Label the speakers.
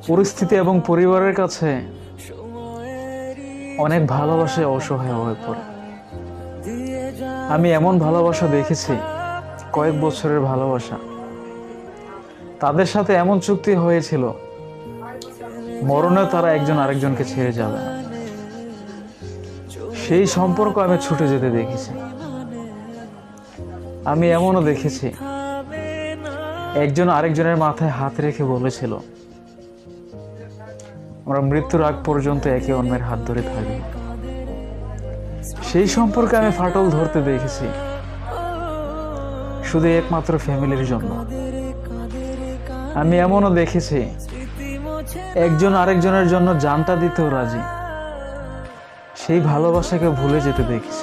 Speaker 1: পরিস্থিতি এবং পরিবারের কাছে অনেক ভালোবাসায় অসহায় হয়ে পড়ে। আমি এমন ভালোবাসা দেখেছি, কয়েক বছরের ভালোবাসা, তাদের সাথে এমন চুক্তি হয়েছিল মরণে তারা একজন আরেকজনকে ছেড়ে যাবে না। সেই সম্পর্ক আমি ছুটে যেতে দেখেছি। আমি এমনও দেখেছি একজন আরেকজনের মাথায় হাত রেখে বলেছিল, আমরা মৃত্যুর আগ পর্যন্ত একে অন্যের হাত ধরে থাকবো। সেই সম্পর্কে আমি ফাটল ধরতে দেখেছি শুধু একমাত্র ফ্যামিলির জন্য। আমি এমনও দেখেছি একজন আরেকজনের জন্য জানটা দিতেও রাজি। সেই ভালোবাসাকে ভুলে যেতে দেখেছি।